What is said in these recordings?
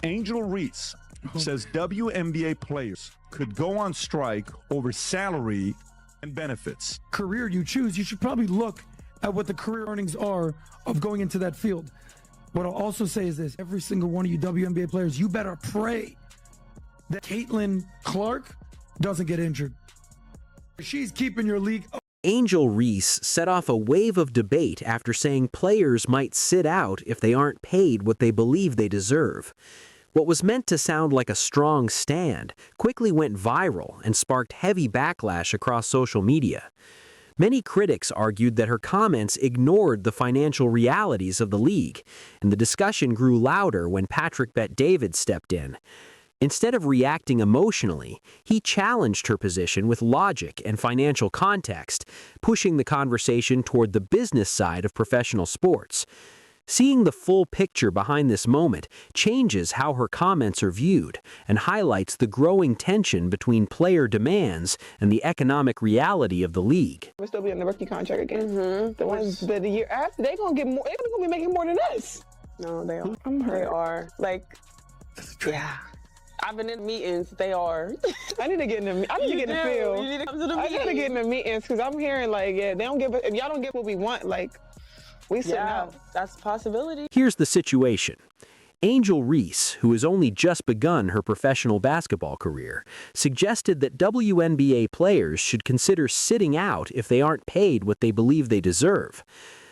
Angel Reese says WNBA players could go on strike over salary and benefits. Career you choose, you should probably look at what the career earnings are of going into that field. What I'll also say is this: every single one of you WNBA players, you better pray that Caitlin Clark doesn't get injured. She's keeping your league up. Angel Reese set off a wave of debate after saying players might sit out if they aren't paid what they believe they deserve. What was meant to sound like a strong stand quickly went viral and sparked heavy backlash across social media. Many critics argued that her comments ignored the financial realities of the league, and the discussion grew louder when Patrick Bet-David stepped in. Instead of reacting emotionally, he challenged her position with logic and financial context, pushing the conversation toward the business side of professional sports. Seeing the full picture behind this moment changes how her comments are viewed and highlights the growing tension between player demands and the economic reality of the league. We'll still be on the rookie contract again. The ones that the year after, they're gonna get more. They're gonna be making more than us. No, they are. They are. Like, yeah. I've been in meetings. They are. I need to get in the. I need to get in the field. You need to come to the meetings. I need to get in the meetings because I'm hearing like, yeah, they don't give. If y'all don't get what we want, like, we sit out. That's a possibility. Here's the situation. Angel Reese, who has only just begun her professional basketball career, suggested that WNBA players should consider sitting out if they aren't paid what they believe they deserve.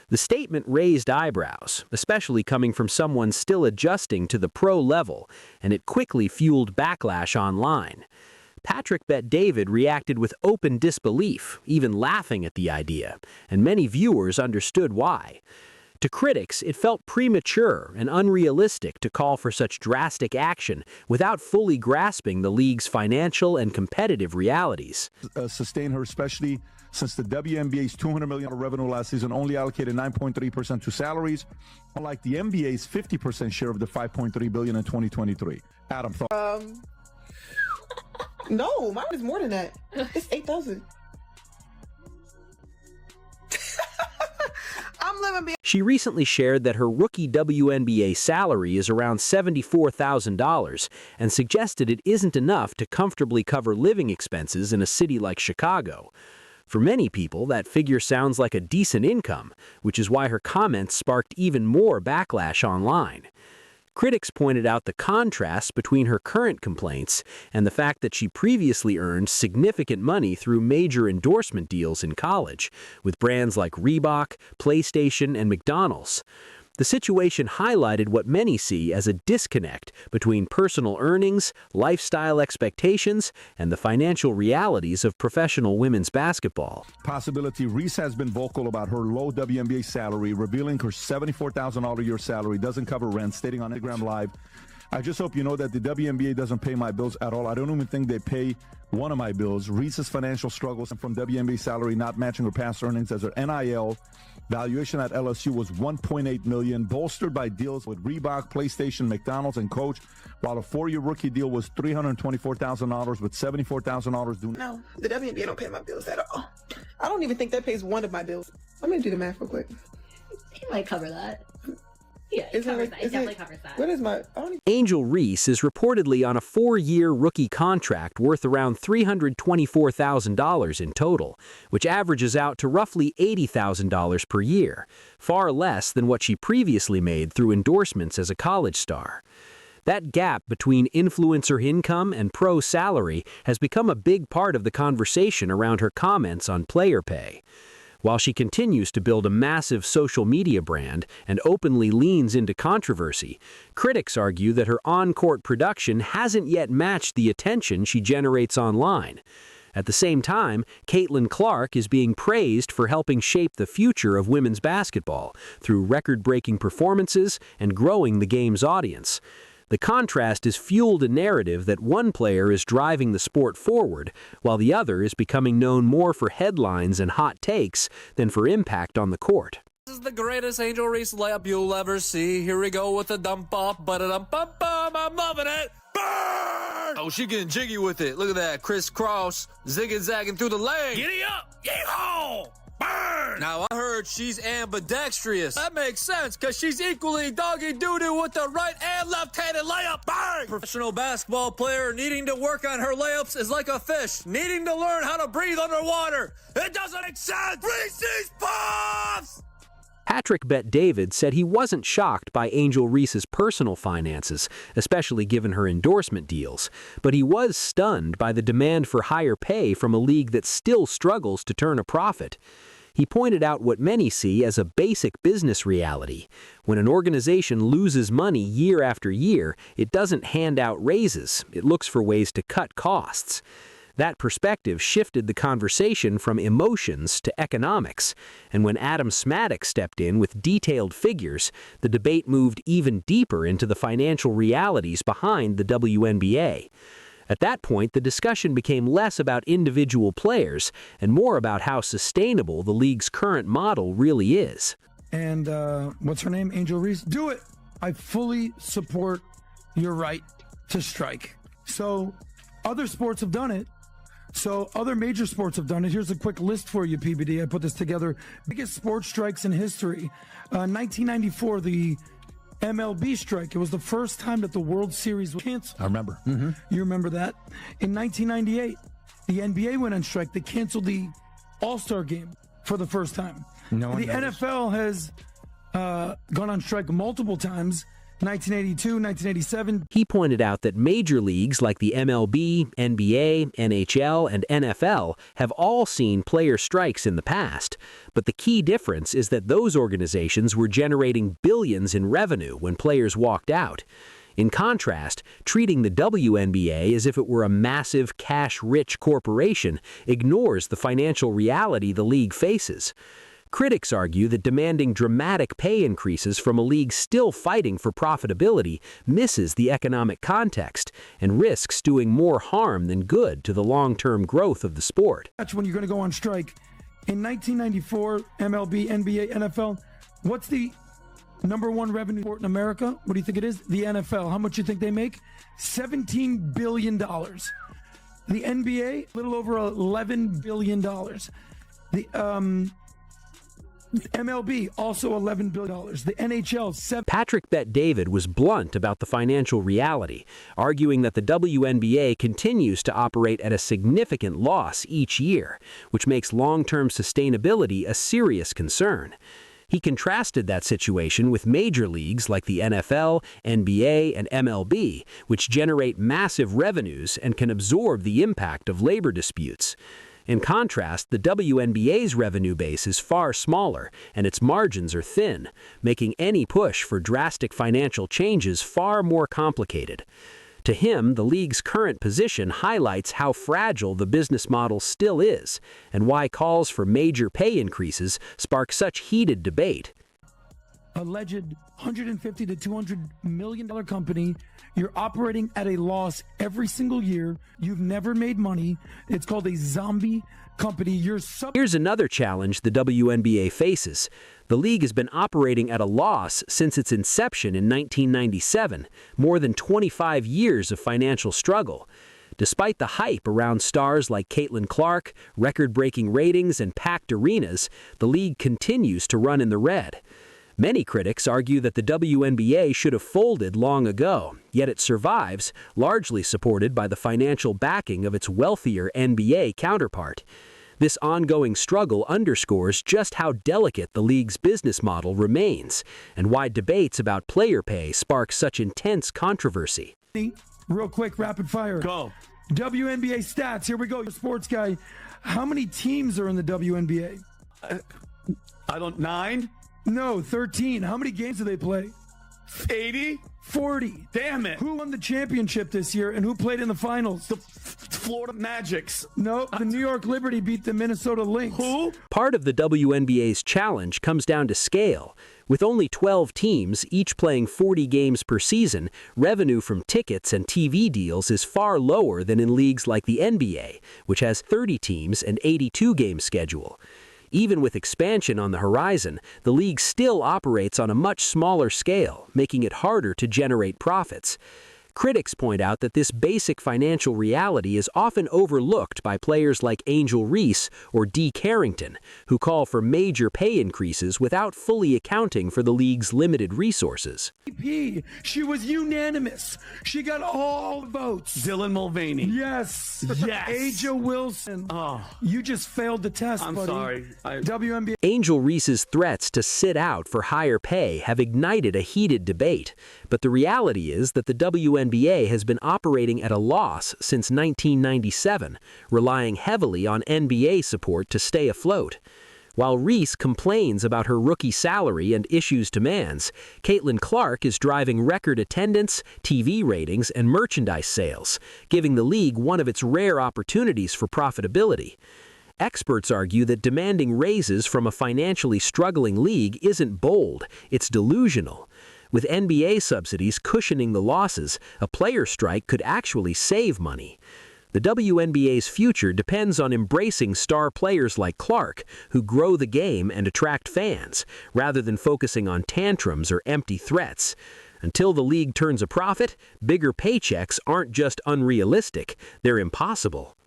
The statement raised eyebrows, especially coming from someone still adjusting to the pro level, and it quickly fueled backlash online. Patrick Bet-David reacted with open disbelief, even laughing at the idea, and many viewers understood why. To critics, it felt premature and unrealistic to call for such drastic action without fully grasping the league's financial and competitive realities. Sustain her, especially since the WNBA's $200 million revenue last season only allocated 9.3% to salaries, unlike the NBA's 50% share of the $5.3 billion in 2023. Adam, thought? No, mine is more than that. It's 8,000. I'm living. She recently shared that her rookie WNBA salary is around $74,000 and suggested it isn't enough to comfortably cover living expenses in a city like Chicago. For many people, that figure sounds like a decent income, which is why her comments sparked even more backlash online. Critics pointed out the contrast between her current complaints and the fact that she previously earned significant money through major endorsement deals in college, with brands like Reebok, PlayStation, and McDonald's. The situation highlighted what many see as a disconnect between personal earnings, lifestyle expectations, and the financial realities of professional women's basketball. Possibility. Reese has been vocal about her low WNBA salary, revealing her $74,000 a year salary doesn't cover rent, stating on Instagram Live, "I just hope you know that the WNBA doesn't pay my bills at all. I don't even think they pay one of my bills." Reese's financial struggles from WNBA salary not matching her past earnings, as her NIL valuation at LSU was $1.8 million, bolstered by deals with Reebok, PlayStation, McDonald's, and Coach, while a 4-year rookie deal was $324,000 with $74,000 due. No, the WNBA don't pay my bills at all. I don't even think that pays one of my bills. Let me do the math real quick. He might cover that. Yeah, it definitely covers that. What is my... Angel Reese is reportedly on a 4-year rookie contract worth around $324,000 in total, which averages out to roughly $80,000 per year, far less than what she previously made through endorsements as a college star. That gap between influencer income and pro salary has become a big part of the conversation around her comments on player pay. While she continues to build a massive social media brand and openly leans into controversy, critics argue that her on-court production hasn't yet matched the attention she generates online. At the same time, Caitlin Clark is being praised for helping shape the future of women's basketball through record-breaking performances and growing the game's audience. The contrast has fueled a narrative that one player is driving the sport forward, while the other is becoming known more for headlines and hot takes than for impact on the court. This is the greatest Angel Reese layup you'll ever see. Here we go with the dump off, ba-da-dum-bum-bum, I'm loving it. Burn! Oh, she getting jiggy with it. Look at that, crisscross, zigging-zagging through the lane. Giddy up, yeehaw! Burn! Now, I heard she's ambidextrous. That makes sense, because she's equally doggy-doo-doo with the right and left-handed layup. Bang! Professional basketball player needing to work on her layups is like a fish needing to learn how to breathe underwater. It doesn't make sense! Reese's Puffs! Patrick Bet-David said he wasn't shocked by Angel Reese's personal finances, especially given her endorsement deals, but he was stunned by the demand for higher pay from a league that still struggles to turn a profit. He pointed out what many see as a basic business reality. When an organization loses money year after year, it doesn't hand out raises, it looks for ways to cut costs. That perspective shifted the conversation from emotions to economics, and when Adam Smadek stepped in with detailed figures, the debate moved even deeper into the financial realities behind the WNBA. At that point, the discussion became less about individual players and more about how sustainable the league's current model really is. And what's her name? Angel Reese? Do it! I fully support your right to strike. So other sports have done it. So other major sports have done it. Here's a quick list for you, PBD. I put this together. Biggest sports strikes in history. 1994, the MLB strike. It was the first time that the World Series was canceled. I remember. You remember that? In 1998, the NBA went on strike. They canceled the All-Star game for the first time. No one the knows. NFL has gone on strike multiple times. 1982, 1987. He pointed out that major leagues like the MLB, NBA, NHL, and NFL have all seen player strikes in the past, but the key difference is that those organizations were generating billions in revenue when players walked out. In contrast, treating the WNBA as if it were a massive, cash-rich corporation ignores the financial reality the league faces. Critics argue that demanding dramatic pay increases from a league still fighting for profitability misses the economic context and risks doing more harm than good to the long-term growth of the sport. That's when you're going to go on strike. In 1994, MLB, NBA, NFL, what's the number one revenue sport in America? What do you think it is? The NFL. How much do you think they make? $17 billion. The NBA, a little over $11 billion. The MLB, also $11 billion. The NHL, $7 Patrick Bet-David was blunt about the financial reality, arguing that the WNBA continues to operate at a significant loss each year, which makes long-term sustainability a serious concern. He contrasted that situation with major leagues like the NFL, NBA, and MLB, which generate massive revenues and can absorb the impact of labor disputes. In contrast, the WNBA's revenue base is far smaller, and its margins are thin, making any push for drastic financial changes far more complicated. To him, the league's current position highlights how fragile the business model still is, and why calls for major pay increases spark such heated debate. alleged $150 to $200 million company. You're operating at a loss every single year. You've never made money. It's called a zombie company. Here's another challenge the WNBA faces. The league has been operating at a loss since its inception in 1997, more than 25 years of financial struggle. Despite the hype around stars like Caitlin Clark, record-breaking ratings, and packed arenas, the league continues to run in the red. Many critics argue that the WNBA should have folded long ago, yet it survives, largely supported by the financial backing of its wealthier NBA counterpart. This ongoing struggle underscores just how delicate the league's business model remains, and why debates about player pay spark such intense controversy. Real quick, rapid fire. Go. WNBA stats. Here we go. You're a sports guy. How many teams are in the WNBA? 9? No, 13. How many games do they play? 80? 40. Damn it. Who won the championship this year and who played in the finals? The Florida Magics. No, the New York Liberty beat the Minnesota Lynx. Who? Part of the WNBA's challenge comes down to scale. With only 12 teams, each playing 40 games per season, revenue from tickets and TV deals is far lower than in leagues like the NBA, which has 30 teams and 82-game schedule. Even with expansion on the horizon, the league still operates on a much smaller scale, making it harder to generate profits. Critics point out that this basic financial reality is often overlooked by players like Angel Reese or Dee Carrington, who call for major pay increases without fully accounting for the league's limited resources. She was unanimous. She got all the votes. Dylan Mulvaney. Yes. Yes. Aja Wilson. Oh, You just failed the test, I'm buddy. sorry. WNBA. Angel Reese's threats to sit out for higher pay have ignited a heated debate, but the reality is that the WNBA has been operating at a loss since 1997, relying heavily on NBA support to stay afloat. While Reese complains about her rookie salary and issues demands, Caitlin Clark is driving record attendance, TV ratings, and merchandise sales, giving the league one of its rare opportunities for profitability. Experts argue that demanding raises from a financially struggling league isn't bold, it's delusional. With NBA subsidies cushioning the losses, a player strike could actually save money. The WNBA's future depends on embracing star players like Clark, who grow the game and attract fans, rather than focusing on tantrums or empty threats. Until the league turns a profit, bigger paychecks aren't just unrealistic, they're impossible.